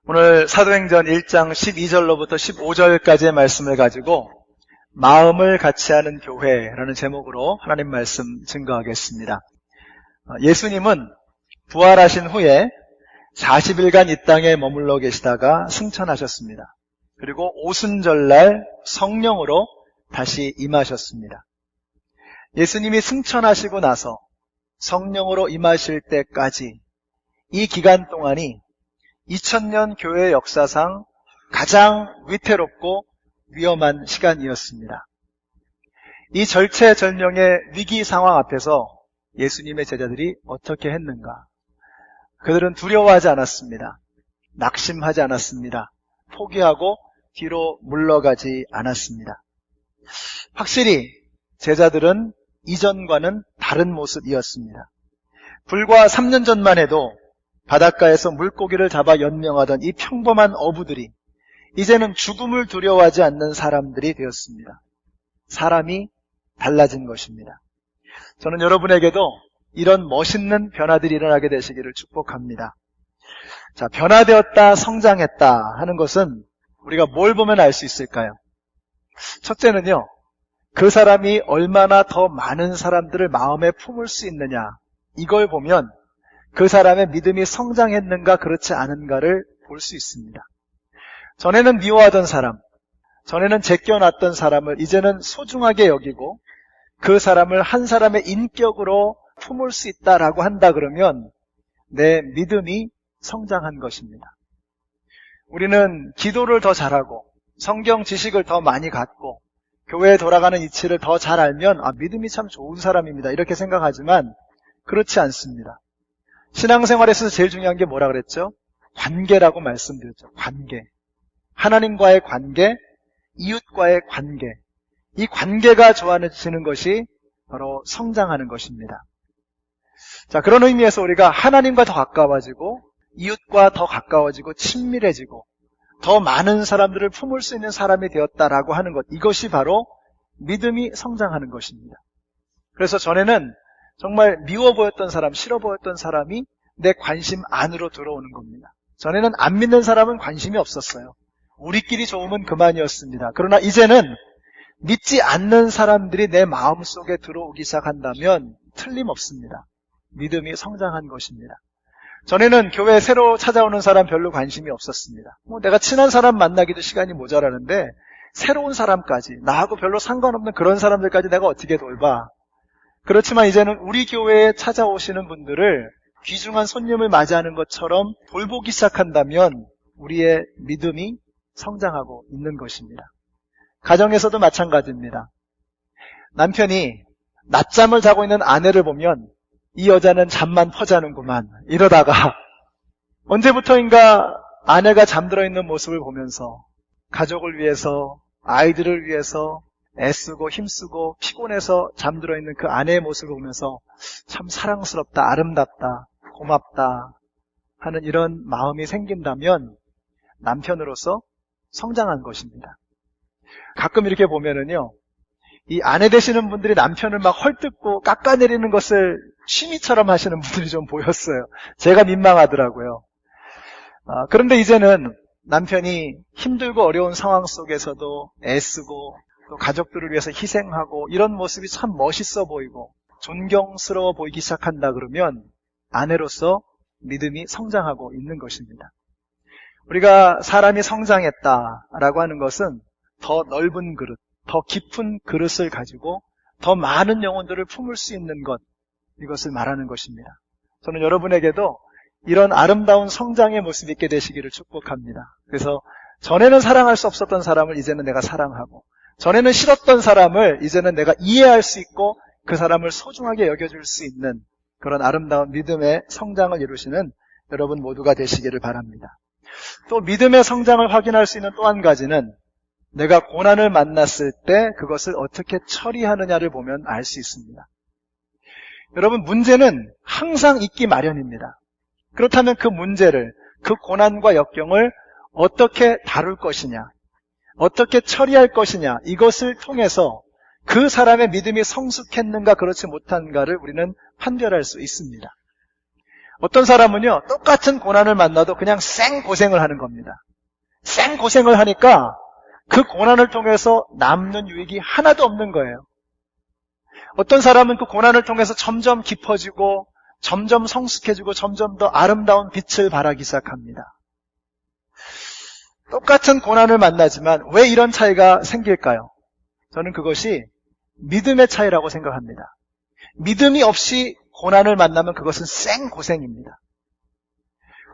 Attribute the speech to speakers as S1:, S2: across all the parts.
S1: 오늘 사도행전 1장 12절로부터 15절까지의 말씀을 가지고 마음을 같이 하는 교회라는 제목으로 하나님 말씀 증거하겠습니다. 예수님은 부활하신 후에 40일간 이 땅에 머물러 계시다가 승천하셨습니다. 그리고 오순절날 성령으로 다시 임하셨습니다. 예수님이 승천하시고 나서 성령으로 임하실 때까지 이 기간 동안이 2000년 교회 역사상 가장 위태롭고 위험한 시간이었습니다. 이 절체절명의 위기 상황 앞에서 예수님의 제자들이 어떻게 했는가? 그들은 두려워하지 않았습니다. 낙심하지 않았습니다. 포기하고 뒤로 물러가지 않았습니다. 확실히 제자들은 이전과는 다른 모습이었습니다. 불과 3년 전만 해도 바닷가에서 물고기를 잡아 연명하던 이 평범한 어부들이 이제는 죽음을 두려워하지 않는 사람들이 되었습니다. 사람이 달라진 것입니다. 저는 여러분에게도 이런 멋있는 변화들이 일어나게 되시기를 축복합니다. 자, 변화되었다, 성장했다 하는 것은 우리가 뭘 보면 알 수 있을까요? 첫째는요, 그 사람이 얼마나 더 많은 사람들을 마음에 품을 수 있느냐, 이걸 보면 그 사람의 믿음이 성장했는가 그렇지 않은가를 볼 수 있습니다. 전에는 미워하던 사람, 전에는 제껴놨던 사람을 이제는 소중하게 여기고 그 사람을 한 사람의 인격으로 품을 수 있다라고 한다 그러면 내 믿음이 성장한 것입니다. 우리는 기도를 더 잘하고 성경 지식을 더 많이 갖고 교회에 돌아가는 이치를 더 잘 알면 믿음이 참 좋은 사람입니다. 이렇게 생각하지만 그렇지 않습니다. 신앙생활에서 제일 중요한 게 뭐라 그랬죠? 관계라고 말씀드렸죠. 관계. 하나님과의 관계, 이웃과의 관계. 이 관계가 좋아지는 것이 바로 성장하는 것입니다. 자, 그런 의미에서 우리가 하나님과 더 가까워지고 이웃과 더 가까워지고 친밀해지고 더 많은 사람들을 품을 수 있는 사람이 되었다라고 하는 것, 이것이 바로 믿음이 성장하는 것입니다. 그래서 전에는 정말 미워 보였던 사람, 싫어 보였던 사람이 내 관심 안으로 들어오는 겁니다. 전에는 안 믿는 사람은 관심이 없었어요. 우리끼리 좋으면 그만이었습니다. 그러나 이제는 믿지 않는 사람들이 내 마음속에 들어오기 시작한다면 틀림없습니다. 믿음이 성장한 것입니다. 전에는 교회에 새로 찾아오는 사람 별로 관심이 없었습니다. 내가 친한 사람 만나기도 시간이 모자라는데 새로운 사람까지, 나하고 별로 상관없는 그런 사람들까지 내가 어떻게 돌봐. 그렇지만 이제는 우리 교회에 찾아오시는 분들을 귀중한 손님을 맞이하는 것처럼 돌보기 시작한다면 우리의 믿음이 성장하고 있는 것입니다. 가정에서도 마찬가지입니다. 남편이 낮잠을 자고 있는 아내를 보면 이 여자는 잠만 퍼자는구만 이러다가 언제부터인가 아내가 잠들어 있는 모습을 보면서 가족을 위해서, 아이들을 위해서 애쓰고 힘쓰고 피곤해서 잠들어 있는 그 아내의 모습을 보면서 참 사랑스럽다, 아름답다, 고맙다 하는 이런 마음이 생긴다면 남편으로서 성장한 것입니다. 가끔 이렇게 보면은요, 이 아내 되시는 분들이 남편을 막 헐뜯고 깎아내리는 것을 취미처럼 하시는 분들이 좀 보였어요. 제가 민망하더라고요. 그런데 이제는 남편이 힘들고 어려운 상황 속에서도 애쓰고 또 가족들을 위해서 희생하고 이런 모습이 참 멋있어 보이고 존경스러워 보이기 시작한다 그러면 아내로서 믿음이 성장하고 있는 것입니다. 우리가 사람이 성장했다라고 하는 것은 더 넓은 그릇, 더 깊은 그릇을 가지고 더 많은 영혼들을 품을 수 있는 것, 이것을 말하는 것입니다. 저는 여러분에게도 이런 아름다운 성장의 모습이 있게 되시기를 축복합니다. 그래서 전에는 사랑할 수 없었던 사람을 이제는 내가 사랑하고, 전에는 싫었던 사람을 이제는 내가 이해할 수 있고 그 사람을 소중하게 여겨줄 수 있는 그런 아름다운 믿음의 성장을 이루시는 여러분 모두가 되시기를 바랍니다. 또 믿음의 성장을 확인할 수 있는 또 한 가지는 내가 고난을 만났을 때 그것을 어떻게 처리하느냐를 보면 알 수 있습니다. 여러분, 문제는 항상 있기 마련입니다. 그렇다면 그 문제를, 그 고난과 역경을 어떻게 다룰 것이냐, 어떻게 처리할 것이냐, 이것을 통해서 그 사람의 믿음이 성숙했는가 그렇지 못한가를 우리는 판별할 수 있습니다. 어떤 사람은요, 똑같은 고난을 만나도 그냥 생고생을 하는 겁니다. 생고생을 하니까 그 고난을 통해서 남는 유익이 하나도 없는 거예요. 어떤 사람은 그 고난을 통해서 점점 깊어지고 점점 성숙해지고 점점 더 아름다운 빛을 발하기 시작합니다. 똑같은 고난을 만나지만 왜 이런 차이가 생길까요? 저는 그것이 믿음의 차이라고 생각합니다. 믿음이 없이 고난을 만나면 그것은 생고생입니다.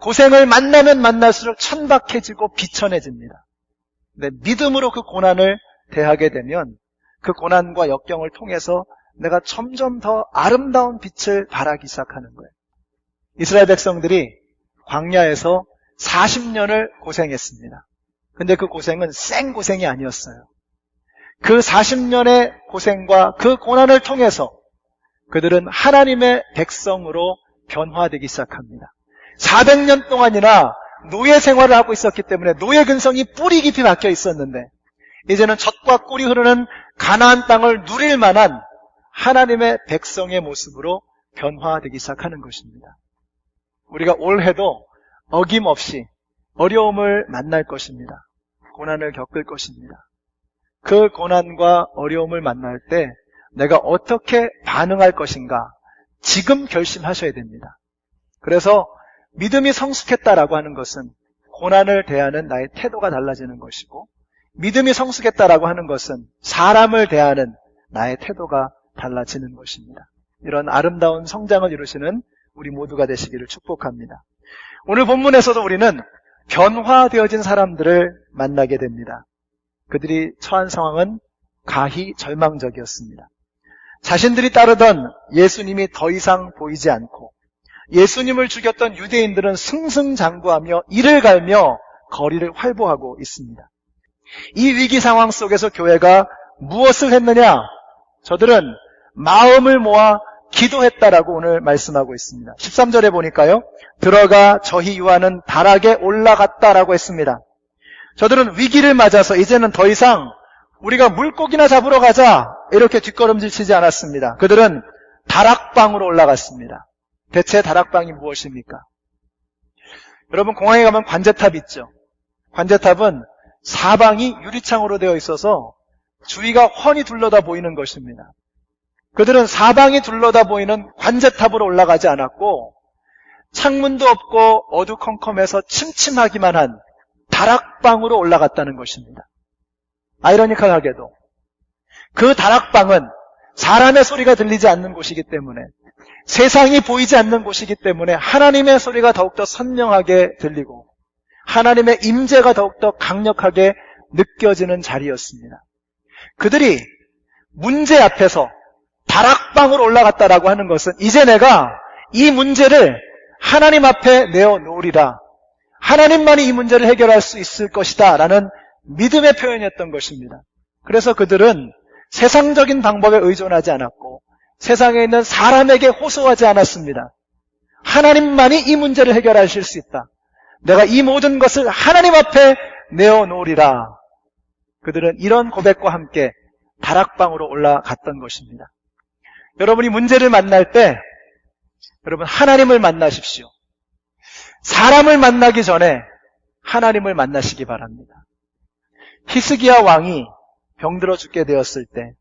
S1: 고생을 만나면 만날수록 천박해지고 비천해집니다. 근데 믿음으로 그 고난을 대하게 되면 그 고난과 역경을 통해서 내가 점점 더 아름다운 빛을 발하기 시작하는 거예요. 이스라엘 백성들이 광야에서 40년을 고생했습니다. 근데 그 고생은 생고생이 아니었어요. 그 40년의 고생과 그 고난을 통해서 그들은 하나님의 백성으로 변화되기 시작합니다. 400년 동안이나 노예 생활을 하고 있었기 때문에 노예 근성이 뿌리 깊이 박혀 있었는데 이제는 젖과 꿀이 흐르는 가나안 땅을 누릴 만한 하나님의 백성의 모습으로 변화되기 시작하는 것입니다. 우리가 올해도 어김없이 어려움을 만날 것입니다. 고난을 겪을 것입니다. 그 고난과 어려움을 만날 때 내가 어떻게 반응할 것인가 지금 결심하셔야 됩니다. 그래서 믿음이 성숙했다라고 하는 것은 고난을 대하는 나의 태도가 달라지는 것이고 믿음이 성숙했다라고 하는 것은 사람을 대하는 나의 태도가 달라지는 것입니다. 이런 아름다운 성장을 이루시는 우리 모두가 되시기를 축복합니다. 오늘 본문에서도 우리는 변화되어진 사람들을 만나게 됩니다. 그들이 처한 상황은 가히 절망적이었습니다. 자신들이 따르던 예수님이 더 이상 보이지 않고 예수님을 죽였던 유대인들은 승승장구하며 이를 갈며 거리를 활보하고 있습니다. 이 위기 상황 속에서 교회가 무엇을 했느냐? 저들은 마음을 모아 기도했다라고 오늘 말씀하고 있습니다. 13절에 보니까요. 들어가 저희 유하는 다락에 올라갔다라고 했습니다. 저들은 위기를 맞아서 이제는 더 이상 우리가 물고기나 잡으러 가자 이렇게 뒷걸음질 치지 않았습니다. 그들은 다락방으로 올라갔습니다. 대체 다락방이 무엇입니까? 여러분 공항에 가면 관제탑 있죠. 관제탑은 사방이 유리창으로 되어 있어서 주위가 훤히 둘러다 보이는 것입니다. 그들은 사방이 둘러다 보이는 관제탑으로 올라가지 않았고 창문도 없고 어두컴컴해서 침침하기만 한 다락방으로 올라갔다는 것입니다. 아이러니컬하게도 그 다락방은 사람의 소리가 들리지 않는 곳이기 때문에 세상이 보이지 않는 곳이기 때문에 하나님의 소리가 더욱더 선명하게 들리고 하나님의 임재가 더욱더 강력하게 느껴지는 자리였습니다. 그들이 문제 앞에서 다락방으로 올라갔다라고 하는 것은 이제 내가 이 문제를 하나님 앞에 내어놓으리라. 하나님만이 이 문제를 해결할 수 있을 것이다 라는 믿음의 표현이었던 것입니다. 그래서 그들은 세상적인 방법에 의존하지 않았고 세상에 있는 사람에게 호소하지 않았습니다. 하나님만이 이 문제를 해결하실 수 있다. 내가 이 모든 것을 하나님 앞에 내어놓으리라. 그들은 이런 고백과 함께 다락방으로 올라갔던 것입니다. 여러분이 문제를 만날 때 여러분 하나님을 만나십시오. 사람을 만나기 전에 하나님을 만나시기 바랍니다. 히스기야 왕이 병들어 죽게 되었을 때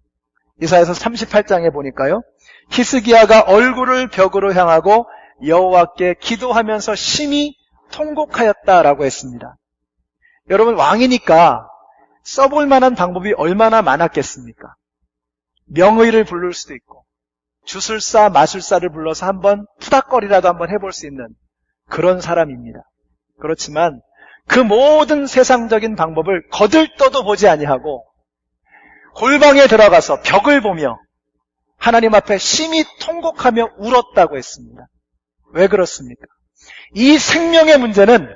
S1: 이사야서 38장에 보니까요. 히스기야가 얼굴을 벽으로 향하고 여호와께 기도하면서 심히 통곡하였다라고 했습니다. 여러분 왕이니까 써볼 만한 방법이 얼마나 많았겠습니까? 명의를 부를 수도 있고 주술사, 마술사를 불러서 한번 푸닥거리라도 한번 해볼 수 있는 그런 사람입니다. 그렇지만 그 모든 세상적인 방법을 거들떠도 보지 아니하고 골방에 들어가서 벽을 보며 하나님 앞에 심히 통곡하며 울었다고 했습니다. 왜 그렇습니까? 이 생명의 문제는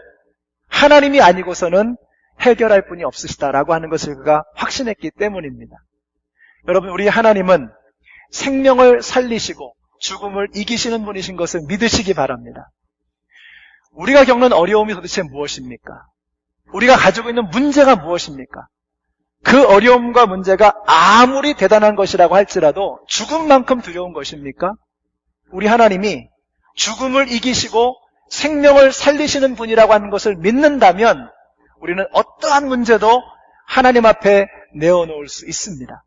S1: 하나님이 아니고서는 해결할 분이 없으시다라고 하는 것을 그가 확신했기 때문입니다. 여러분, 우리 하나님은 생명을 살리시고 죽음을 이기시는 분이신 것을 믿으시기 바랍니다. 우리가 겪는 어려움이 도대체 무엇입니까? 우리가 가지고 있는 문제가 무엇입니까? 그 어려움과 문제가 아무리 대단한 것이라고 할지라도 죽음만큼 두려운 것입니까? 우리 하나님이 죽음을 이기시고 생명을 살리시는 분이라고 하는 것을 믿는다면 우리는 어떠한 문제도 하나님 앞에 내어놓을 수 있습니다.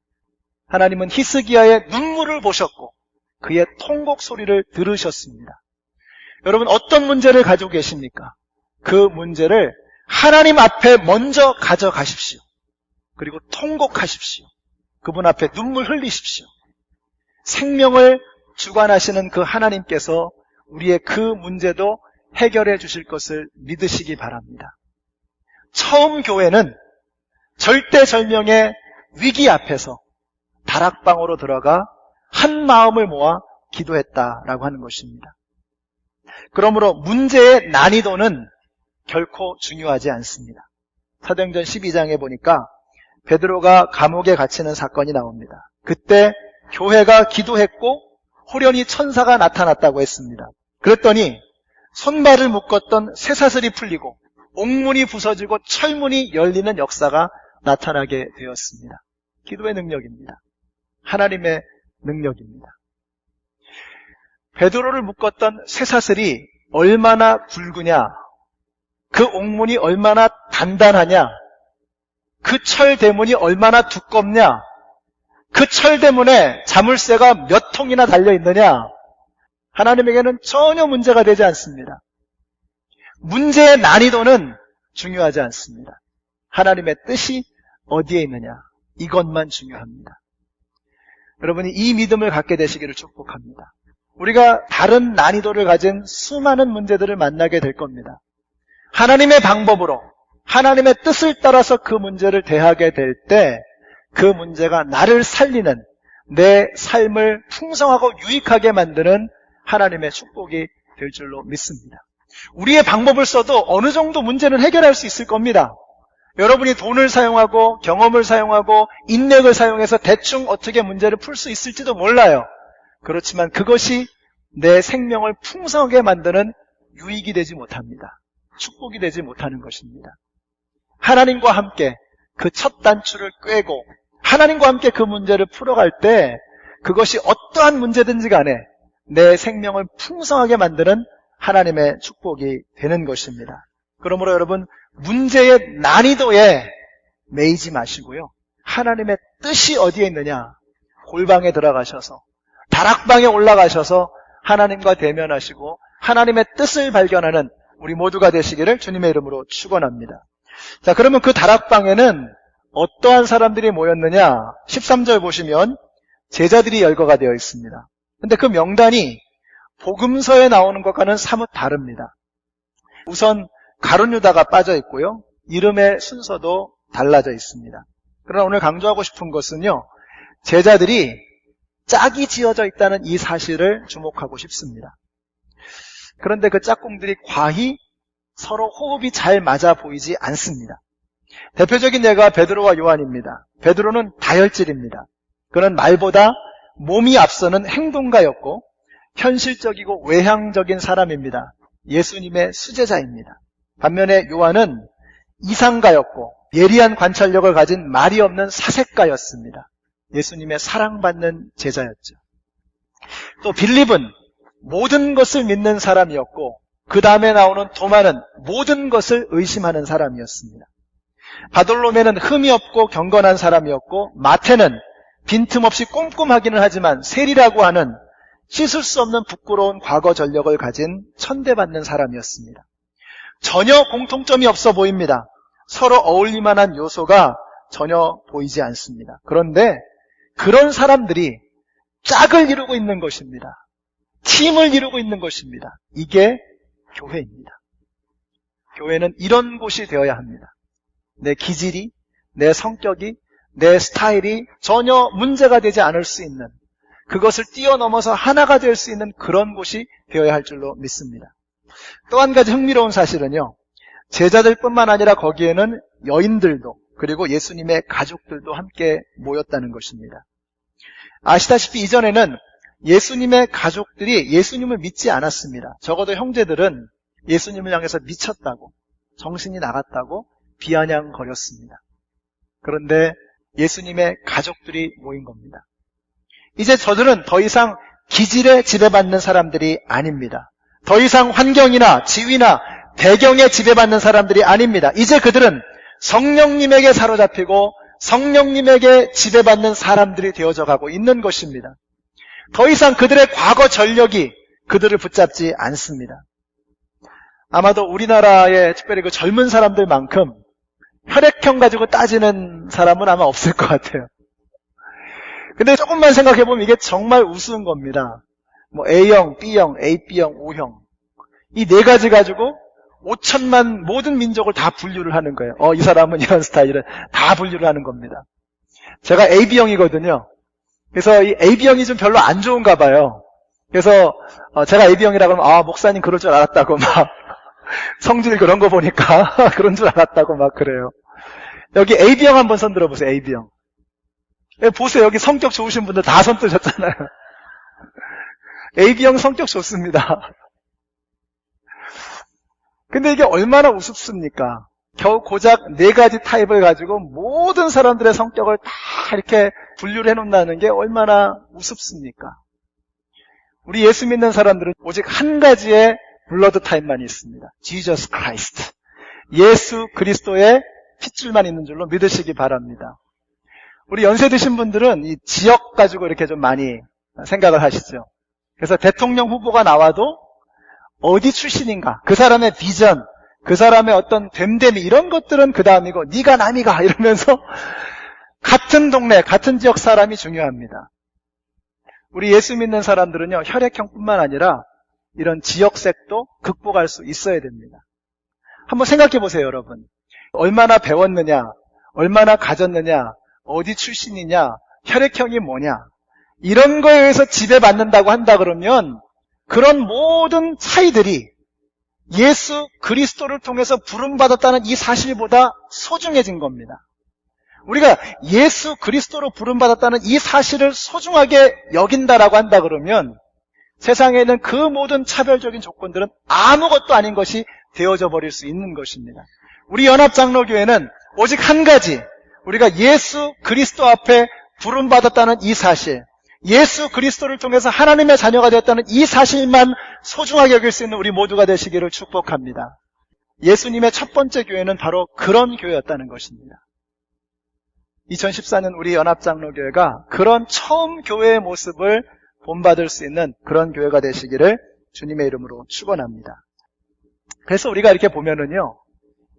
S1: 하나님은 히스기야의 눈물을 보셨고 그의 통곡 소리를 들으셨습니다. 여러분, 어떤 문제를 가지고 계십니까? 그 문제를 하나님 앞에 먼저 가져가십시오. 그리고 통곡하십시오. 그분 앞에 눈물 흘리십시오. 생명을 주관하시는 그 하나님께서 우리의 그 문제도 해결해 주실 것을 믿으시기 바랍니다. 처음 교회는 절대절명의 위기 앞에서 다락방으로 들어가 한 마음을 모아 기도했다라고 하는 것입니다. 그러므로 문제의 난이도는 결코 중요하지 않습니다. 사도행전 12장에 보니까 베드로가 감옥에 갇히는 사건이 나옵니다. 그때 교회가 기도했고 호련히 천사가 나타났다고 했습니다. 그랬더니 손발을 묶었던 쇠사슬이 풀리고 옥문이 부서지고 철문이 열리는 역사가 나타나게 되었습니다. 기도의 능력입니다. 하나님의 능력입니다. 베드로를 묶었던 쇠사슬이 얼마나 굵으냐, 그 옥문이 얼마나 단단하냐, 그 철대문이 얼마나 두껍냐, 그 철대문에 자물쇠가 몇 통이나 달려있느냐, 하나님에게는 전혀 문제가 되지 않습니다. 문제의 난이도는 중요하지 않습니다. 하나님의 뜻이 어디에 있느냐, 이것만 중요합니다. 여러분이 이 믿음을 갖게 되시기를 축복합니다. 우리가 다른 난이도를 가진 수많은 문제들을 만나게 될 겁니다. 하나님의 방법으로, 하나님의 뜻을 따라서 그 문제를 대하게 될 때 그 문제가 나를 살리는, 내 삶을 풍성하고 유익하게 만드는 하나님의 축복이 될 줄로 믿습니다. 우리의 방법을 써도 어느 정도 문제는 해결할 수 있을 겁니다. 여러분이 돈을 사용하고 경험을 사용하고 인맥을 사용해서 대충 어떻게 문제를 풀 수 있을지도 몰라요. 그렇지만 그것이 내 생명을 풍성하게 만드는 유익이 되지 못합니다. 축복이 되지 못하는 것입니다. 하나님과 함께 그 첫 단추를 꿰고 하나님과 함께 그 문제를 풀어갈 때 그것이 어떠한 문제든지 간에 내 생명을 풍성하게 만드는 하나님의 축복이 되는 것입니다. 그러므로 여러분, 문제의 난이도에 매이지 마시고요. 하나님의 뜻이 어디에 있느냐, 골방에 들어가셔서 다락방에 올라가셔서 하나님과 대면하시고 하나님의 뜻을 발견하는 우리 모두가 되시기를 주님의 이름으로 축원합니다. 자, 그러면 그 다락방에는 어떠한 사람들이 모였느냐? 13절 보시면 제자들이 열거가 되어 있습니다. 근데 그 명단이 복음서에 나오는 것과는 사뭇 다릅니다. 우선 가룟 유다가 빠져 있고요. 이름의 순서도 달라져 있습니다. 그러나 오늘 강조하고 싶은 것은요, 제자들이 짝이 지어져 있다는 이 사실을 주목하고 싶습니다. 그런데 그 짝꿍들이 과히 서로 호흡이 잘 맞아 보이지 않습니다. 대표적인 예가 베드로와 요한입니다. 베드로는 다혈질입니다. 그는 말보다 몸이 앞서는 행동가였고 현실적이고 외향적인 사람입니다. 예수님의 수제자입니다. 반면에 요한은 이상가였고 예리한 관찰력을 가진 말이 없는 사색가였습니다. 예수님의 사랑받는 제자였죠. 또 빌립은 모든 것을 믿는 사람이었고 그 다음에 나오는 도마는 모든 것을 의심하는 사람이었습니다. 바돌로메는 흠이 없고 경건한 사람이었고 마태는 빈틈없이 꼼꼼하기는 하지만 세리라고 하는 씻을 수 없는 부끄러운 과거 전력을 가진 천대받는 사람이었습니다. 전혀 공통점이 없어 보입니다. 서로 어울릴만한 요소가 전혀 보이지 않습니다. 그런데 그런 사람들이 짝을 이루고 있는 것입니다. 팀을 이루고 있는 것입니다. 이게 교회입니다. 교회는 이런 곳이 되어야 합니다. 내 기질이, 내 성격이, 내 스타일이 전혀 문제가 되지 않을 수 있는, 그것을 뛰어넘어서 하나가 될 수 있는 그런 곳이 되어야 할 줄로 믿습니다. 또 한 가지 흥미로운 사실은요, 제자들뿐만 아니라 거기에는 여인들도 그리고 예수님의 가족들도 함께 모였다는 것입니다. 아시다시피 이전에는 예수님의 가족들이 예수님을 믿지 않았습니다. 적어도 형제들은 예수님을 향해서 미쳤다고, 정신이 나갔다고 비아냥거렸습니다. 그런데 예수님의 가족들이 모인 겁니다. 이제 저들은 더 이상 기질에 지배받는 사람들이 아닙니다. 더 이상 환경이나 지위나 배경에 지배받는 사람들이 아닙니다. 이제 그들은 성령님에게 사로잡히고 성령님에게 지배받는 사람들이 되어져 가고 있는 것입니다. 더 이상 그들의 과거 전력이 그들을 붙잡지 않습니다. 아마도 우리나라의 특별히 그 젊은 사람들만큼 혈액형 가지고 따지는 사람은 아마 없을 것 같아요. 근데 조금만 생각해보면 이게 정말 우스운 겁니다. 뭐 A형, B형, AB형, O형 이 네 가지 가지고 5천만 모든 민족을 다 분류를 하는 거예요. 이 사람은 이런 스타일을 다 분류를 하는 겁니다. 제가 AB형이거든요. 그래서 이 AB형이 좀 별로 안 좋은가 봐요. 그래서 제가 AB형이라고 하면 목사님 그럴 줄 알았다고 막 성질 그런 거 보니까 그런 줄 알았다고 막 그래요. 여기 AB형 한번 손 들어보세요. AB형. 보세요. 여기 성격 좋으신 분들 다 손 뜨셨잖아요. AB형 성격 좋습니다. 근데 이게 얼마나 우습습니까? 겨우 고작 네 가지 타입을 가지고 모든 사람들의 성격을 다 이렇게 분류를 해놓는다는 게 얼마나 우습습니까? 우리 예수 믿는 사람들은 오직 한 가지의 블러드 타입만 있습니다. Jesus Christ. 예수 그리스도의 핏줄만 있는 줄로 믿으시기 바랍니다. 우리 연세 드신 분들은 이 지역 가지고 이렇게 좀 많이 생각을 하시죠. 그래서 대통령 후보가 나와도 어디 출신인가, 그 사람의 비전, 그 사람의 어떤 됨됨이 이런 것들은 그 다음이고 네가 남이가 이러면서 같은 동네, 같은 지역 사람이 중요합니다. 우리 예수 믿는 사람들은요, 혈액형뿐만 아니라 이런 지역색도 극복할 수 있어야 됩니다. 한번 생각해 보세요, 여러분. 얼마나 배웠느냐, 얼마나 가졌느냐, 어디 출신이냐, 혈액형이 뭐냐, 이런 거에 의해서 지배받는다고 한다 그러면 그런 모든 차이들이 예수 그리스도를 통해서 부름받았다는 이 사실보다 소중해진 겁니다. 우리가 예수 그리스도로 부름받았다는 이 사실을 소중하게 여긴다라고 한다 그러면 세상에 있는 그 모든 차별적인 조건들은 아무것도 아닌 것이 되어져 버릴 수 있는 것입니다. 우리 연합장로교회는 오직 한 가지, 우리가 예수 그리스도 앞에 부름받았다는 이 사실, 예수 그리스도를 통해서 하나님의 자녀가 되었다는 이 사실만 소중하게 여길 수 있는 우리 모두가 되시기를 축복합니다. 예수님의 첫 번째 교회는 바로 그런 교회였다는 것입니다. 2014년 우리 연합장로교회가 그런 처음 교회의 모습을 본받을 수 있는 그런 교회가 되시기를 주님의 이름으로 축원합니다. 그래서 우리가 이렇게 보면은요,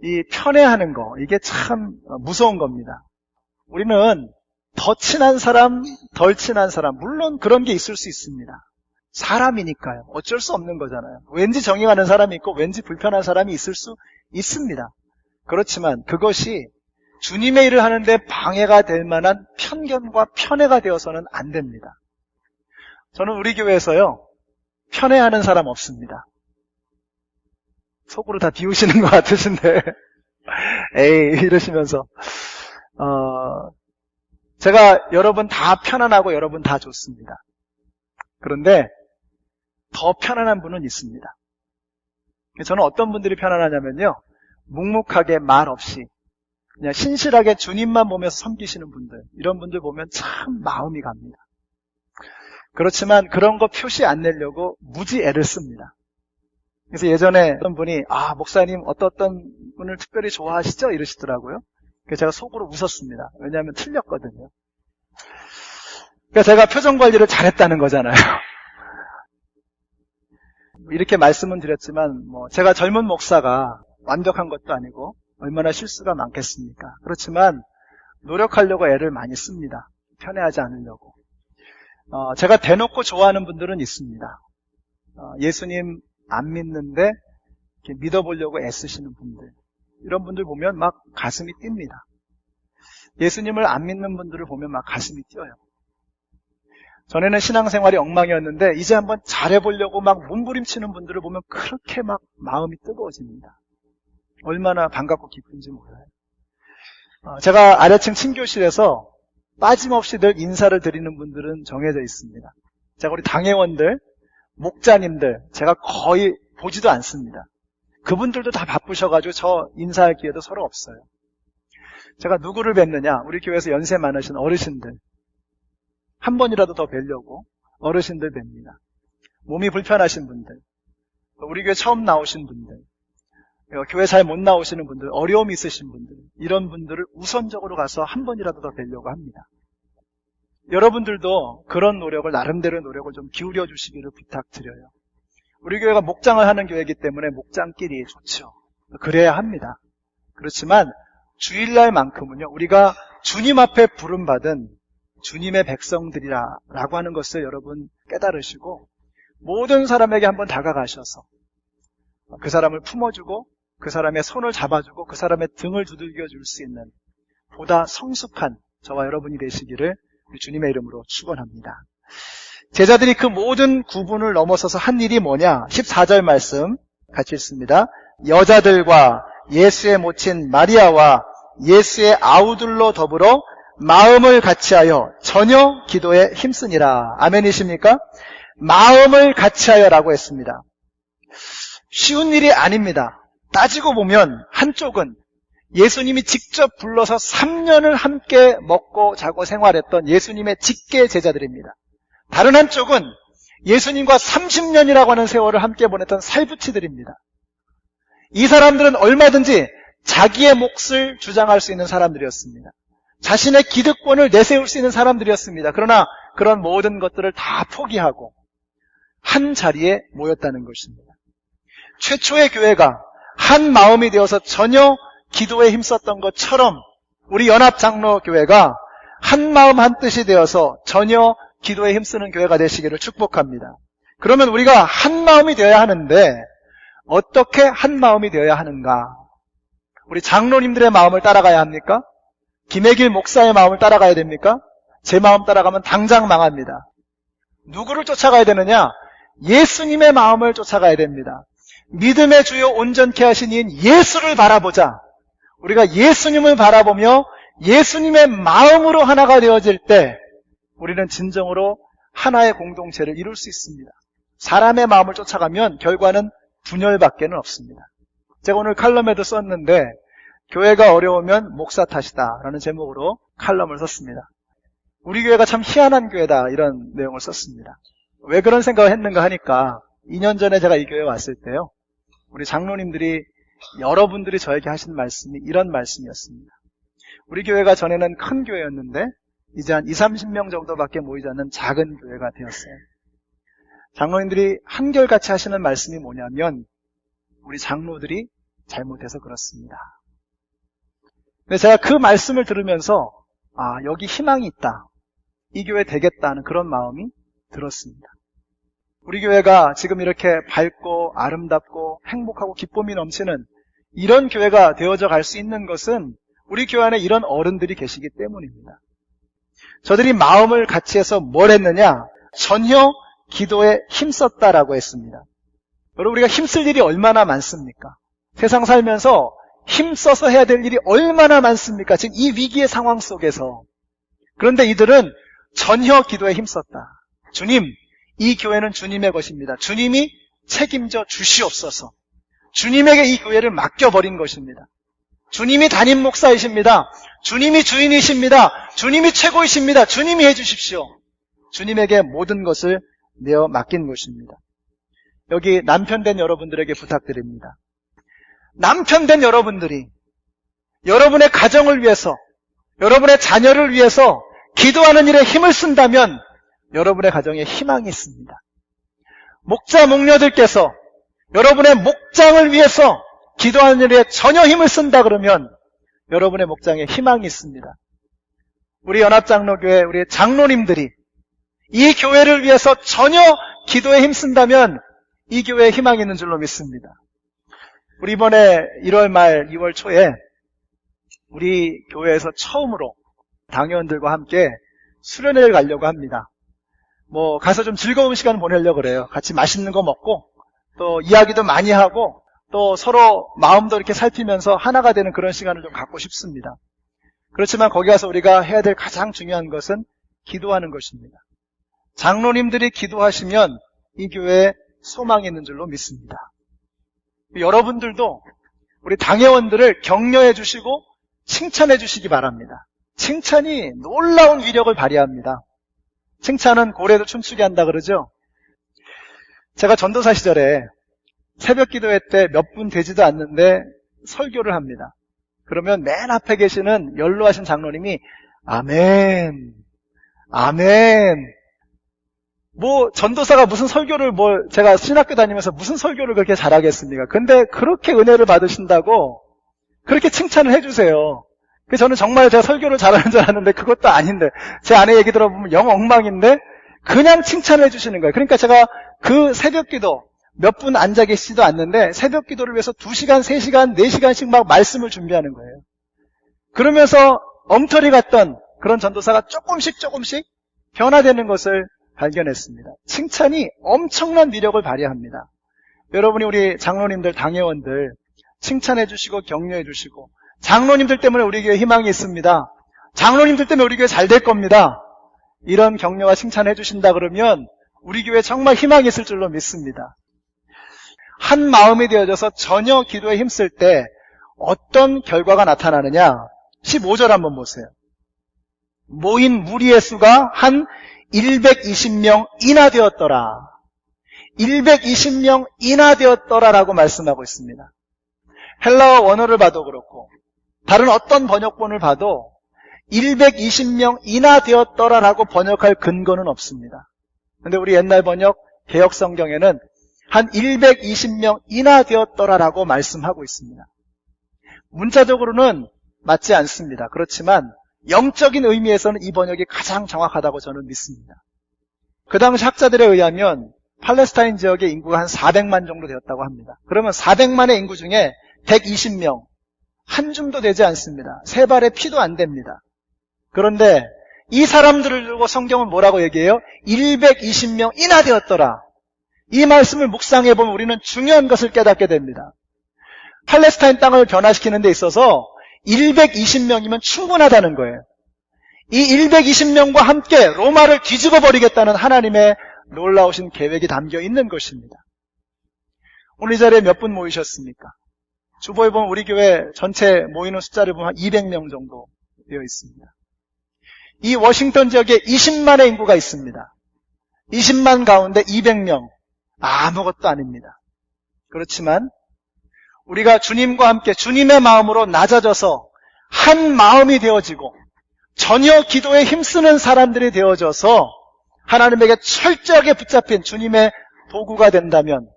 S1: 이 편애하는 거, 이게 참 무서운 겁니다. 우리는 더 친한 사람, 덜 친한 사람, 물론 그런 게 있을 수 있습니다. 사람이니까요. 어쩔 수 없는 거잖아요. 왠지 정의하는 사람이 있고 왠지 불편한 사람이 있을 수 있습니다. 그렇지만 그것이 주님의 일을 하는데 방해가 될 만한 편견과 편애가 되어서는 안 됩니다. 저는 우리 교회에서요, 편애하는 사람 없습니다. 속으로 다 비우시는 것 같으신데 에이 이러시면서 제가 여러분 다 편안하고 여러분 다 좋습니다. 그런데 더 편안한 분은 있습니다. 저는 어떤 분들이 편안하냐면요, 묵묵하게 말 없이 그냥 신실하게 주님만 보면서 섬기시는 분들, 이런 분들 보면 참 마음이 갑니다. 그렇지만 그런 거 표시 안 내려고 무지 애를 씁니다. 그래서 예전에 어떤 분이 목사님 어떤 분을 특별히 좋아하시죠? 이러시더라고요. 그래서 제가 속으로 웃었습니다. 왜냐하면 틀렸거든요. 그러니까 제가 표정 관리를 잘했다는 거잖아요. 이렇게 말씀은 드렸지만 제가 젊은 목사가 완벽한 것도 아니고 얼마나 실수가 많겠습니까? 그렇지만 노력하려고 애를 많이 씁니다. 편애하지 않으려고. 제가 대놓고 좋아하는 분들은 있습니다. 예수님 안 믿는데 이렇게 믿어보려고 애쓰시는 분들, 이런 분들 보면 막 가슴이 뜁니다. 예수님을 안 믿는 분들을 보면 막 가슴이 뛰어요. 전에는 신앙생활이 엉망이었는데 이제 한번 잘해보려고 막 몸부림치는 분들을 보면 그렇게 막 마음이 뜨거워집니다. 얼마나 반갑고 기쁜지 몰라요. 제가 아래층 친교실에서 빠짐없이 늘 인사를 드리는 분들은 정해져 있습니다. 제가 우리 당회원들, 목자님들 제가 거의 보지도 않습니다. 그분들도 다 바쁘셔가지고 저 인사할 기회도 서로 없어요. 제가 누구를 뵙느냐, 우리 교회에서 연세 많으신 어르신들, 한 번이라도 더 뵈려고 어르신들 뵙니다. 몸이 불편하신 분들, 우리 교회 처음 나오신 분들, 교회 잘 못 나오시는 분들, 어려움이 있으신 분들, 이런 분들을 우선적으로 가서 한 번이라도 더 뵈려고 합니다. 여러분들도 그런 노력을, 나름대로 노력을 좀 기울여 주시기를 부탁드려요. 우리 교회가 목장을 하는 교회이기 때문에 목장끼리 좋죠. 그래야 합니다. 그렇지만 주일날만큼은요, 우리가 주님 앞에 부름받은 주님의 백성들이라고 하는 것을 여러분 깨달으시고 모든 사람에게 한번 다가가셔서 그 사람을 품어주고 그 사람의 손을 잡아주고 그 사람의 등을 두들겨 줄 수 있는 보다 성숙한 저와 여러분이 되시기를 주님의 이름으로 축원합니다. 제자들이 그 모든 구분을 넘어서서 한 일이 뭐냐? 14절 말씀 같이 읽습니다. 여자들과 예수의 모친 마리아와 예수의 아우들로 더불어 마음을 같이하여 전혀 기도에 힘쓰니라. 아멘이십니까? 마음을 같이하여라고 했습니다. 쉬운 일이 아닙니다. 따지고 보면 한쪽은 예수님이 직접 불러서 3년을 함께 먹고 자고 생활했던 예수님의 직계 제자들입니다. 다른 한쪽은 예수님과 30년이라고 하는 세월을 함께 보냈던 살부치들입니다. 이 사람들은 얼마든지 자기의 몫을 주장할 수 있는 사람들이었습니다. 자신의 기득권을 내세울 수 있는 사람들이었습니다. 그러나 그런 모든 것들을 다 포기하고 한 자리에 모였다는 것입니다. 최초의 교회가 한 마음이 되어서 전혀 기도에 힘썼던 것처럼 우리 연합장로교회가 한 마음 한 뜻이 되어서 전혀 기도에 힘쓰는 교회가 되시기를 축복합니다. 그러면 우리가 한 마음이 되어야 하는데 어떻게 한 마음이 되어야 하는가? 우리 장로님들의 마음을 따라가야 합니까? 김혜길 목사의 마음을 따라가야 됩니까? 제 마음 따라가면 당장 망합니다. 누구를 쫓아가야 되느냐? 예수님의 마음을 쫓아가야 됩니다. 믿음의 주요 온전케 하신 이인 예수를 바라보자. 우리가 예수님을 바라보며 예수님의 마음으로 하나가 되어질 때 우리는 진정으로 하나의 공동체를 이룰 수 있습니다. 사람의 마음을 쫓아가면 결과는 분열밖에는 없습니다. 제가 오늘 칼럼에도 썼는데 교회가 어려우면 목사 탓이다 라는 제목으로 칼럼을 썼습니다. 우리 교회가 참 희한한 교회다 이런 내용을 썼습니다. 왜 그런 생각을 했는가 하니까 2년 전에 제가 이 교회에 왔을 때요, 우리 장로님들이 여러분들이 저에게 하신 말씀이 이런 말씀이었습니다. 우리 교회가 전에는 큰 교회였는데 이제 한 20, 30명 정도밖에 모이지 않는 작은 교회가 되었어요. 장로님들이 한결같이 하시는 말씀이 뭐냐면 우리 장로들이 잘못해서 그렇습니다. 근데 제가 그 말씀을 들으면서 여기 희망이 있다, 이 교회 되겠다는 그런 마음이 들었습니다. 우리 교회가 지금 이렇게 밝고 아름답고 행복하고 기쁨이 넘치는 이런 교회가 되어져 갈 수 있는 것은 우리 교회 안에 이런 어른들이 계시기 때문입니다. 저들이 마음을 같이 해서 뭘 했느냐? 전혀 기도에 힘썼다라고 했습니다. 여러분, 우리가 힘쓸 일이 얼마나 많습니까? 세상 살면서 힘써서 해야 될 일이 얼마나 많습니까? 지금 이 위기의 상황 속에서. 그런데 이들은 전혀 기도에 힘썼다. 주님, 이 교회는 주님의 것입니다. 주님이 책임져 주시옵소서. 주님에게 이 교회를 맡겨버린 것입니다. 주님이 담임 목사이십니다. 주님이 주인이십니다. 주님이 최고이십니다. 주님이 해주십시오. 주님에게 모든 것을 내어 맡긴 것입니다. 여기 남편 된 여러분들에게 부탁드립니다. 남편 된 여러분들이 여러분의 가정을 위해서, 여러분의 자녀를 위해서 기도하는 일에 힘을 쓴다면 여러분의 가정에 희망이 있습니다. 목자 목녀들께서 여러분의 목장을 위해서 기도하는 일에 전혀 힘을 쓴다 그러면 여러분의 목장에 희망이 있습니다. 우리 연합장로교회 우리 장로님들이 이 교회를 위해서 전혀 기도에 힘쓴다면 이 교회에 희망이 있는 줄로 믿습니다. 우리 이번에 1월 말 2월 초에 우리 교회에서 처음으로 당회원들과 함께 수련회를 가려고 합니다. 가서 좀 즐거운 시간 보내려고 그래요. 같이 맛있는 거 먹고 또 이야기도 많이 하고 또 서로 마음도 이렇게 살피면서 하나가 되는 그런 시간을 좀 갖고 싶습니다. 그렇지만 거기 가서 우리가 해야 될 가장 중요한 것은 기도하는 것입니다. 장로님들이 기도하시면 이 교회에 소망이 있는 줄로 믿습니다. 여러분들도 우리 당회원들을 격려해 주시고 칭찬해 주시기 바랍니다. 칭찬이 놀라운 위력을 발휘합니다. 칭찬은 고래도 춤추게 한다 그러죠. 제가 전도사 시절에 새벽 기도회 때 몇 분 되지도 않는데 설교를 합니다. 그러면 맨 앞에 계시는 연로하신 장로님이 아멘, 아멘. 전도사가 무슨 설교를 제가 신학교 다니면서 무슨 설교를 그렇게 잘하겠습니까? 근데 그렇게 은혜를 받으신다고 그렇게 칭찬을 해주세요. 그래서 저는 정말 제가 설교를 잘하는 줄 알았는데 그것도 아닌데, 제 아내 얘기 들어보면 영 엉망인데 그냥 칭찬을 해주시는 거예요. 그러니까 제가 그 새벽 기도 몇 분 앉아 계시지도 않는데 새벽 기도를 위해서 2시간, 3시간, 4시간씩 막 말씀을 준비하는 거예요. 그러면서 엉터리 같던 그런 전도사가 조금씩 변화되는 것을 발견했습니다. 칭찬이 엄청난 위력을 발휘합니다. 여러분이 우리 장로님들, 당회원들 칭찬해 주시고 격려해 주시고, 장로님들 때문에 우리 교회 희망이 있습니다, 장로님들 때문에 우리 교회 잘 될 겁니다, 이런 격려와 칭찬해 주신다 그러면 우리 교회에 정말 희망이 있을 줄로 믿습니다. 한 마음이 되어져서 전혀 기도에 힘쓸 때 어떤 결과가 나타나느냐, 15절 한번 보세요. 모인 무리의 수가 한 120명 이나 되었더라. 120명 이나 되었더라라고 말씀하고 있습니다. 헬라어 원어를 봐도 그렇고 다른 어떤 번역본을 봐도 120명 이나 되었더라라고 번역할 근거는 없습니다. 그런데 우리 옛날 번역 개역성경에는 한 120명 이나 되었더라라고 말씀하고 있습니다. 문자적으로는 맞지 않습니다. 그렇지만 영적인 의미에서는 이 번역이 가장 정확하다고 저는 믿습니다. 그 당시 학자들에 의하면 팔레스타인 지역의 인구가 한 400만 정도 되었다고 합니다. 그러면 400만의 인구 중에 120명, 한 줌도 되지 않습니다. 세 발의 피도 안 됩니다. 그런데 이 사람들을 두고 성경은 뭐라고 얘기해요? 120명 이나 되었더라. 이 말씀을 묵상해보면 우리는 중요한 것을 깨닫게 됩니다. 팔레스타인 땅을 변화시키는 데 있어서 120명이면 충분하다는 거예요. 이 120명과 함께 로마를 뒤집어 버리겠다는 하나님의 놀라우신 계획이 담겨 있는 것입니다. 오늘 이 자리에 몇 분 모이셨습니까? 주보에 보면 우리 교회 전체 모이는 숫자를 보면 한 200명 정도 되어 있습니다. 이 워싱턴 지역에 20만의 인구가 있습니다. 20만 가운데 200명, 아무것도 아닙니다. 그렇지만 우리가 주님과 함께 주님의 마음으로 낮아져서 한 마음이 되어지고 전혀 기도에 힘쓰는 사람들이 되어져서 하나님에게 철저하게 붙잡힌 주님의 도구가 된다면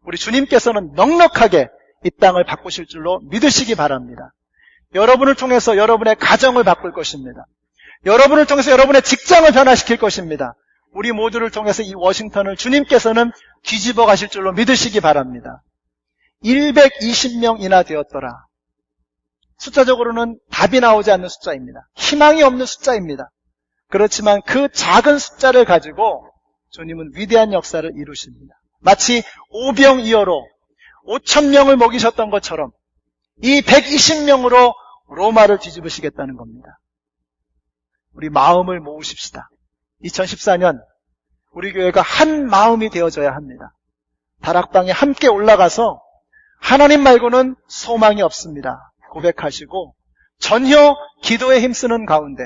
S1: 우리 주님께서는 넉넉하게 이 땅을 바꾸실 줄로 믿으시기 바랍니다. 여러분을 통해서 여러분의 가정을 바꿀 것입니다. 여러분을 통해서 여러분의 직장을 변화시킬 것입니다. 우리 모두를 통해서 이 워싱턴을 주님께서는 뒤집어 가실 줄로 믿으시기 바랍니다. 120명이나 되었더라. 숫자적으로는 답이 나오지 않는 숫자입니다. 희망이 없는 숫자입니다. 그렇지만 그 작은 숫자를 가지고 주님은 위대한 역사를 이루십니다. 마치 오병이어로 5,000명을 먹이셨던 것처럼 이 120명으로 로마를 뒤집으시겠다는 겁니다. 우리 마음을 모으십시다. 2014년 우리 교회가 한 마음이 되어져야 합니다. 다락방에 함께 올라가서 하나님 말고는 소망이 없습니다 고백하시고 전혀 기도에 힘쓰는 가운데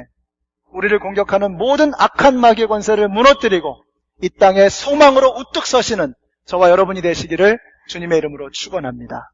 S1: 우리를 공격하는 모든 악한 마귀의 권세를 무너뜨리고 이 땅에 소망으로 우뚝 서시는 저와 여러분이 되시기를 주님의 이름으로 축원합니다.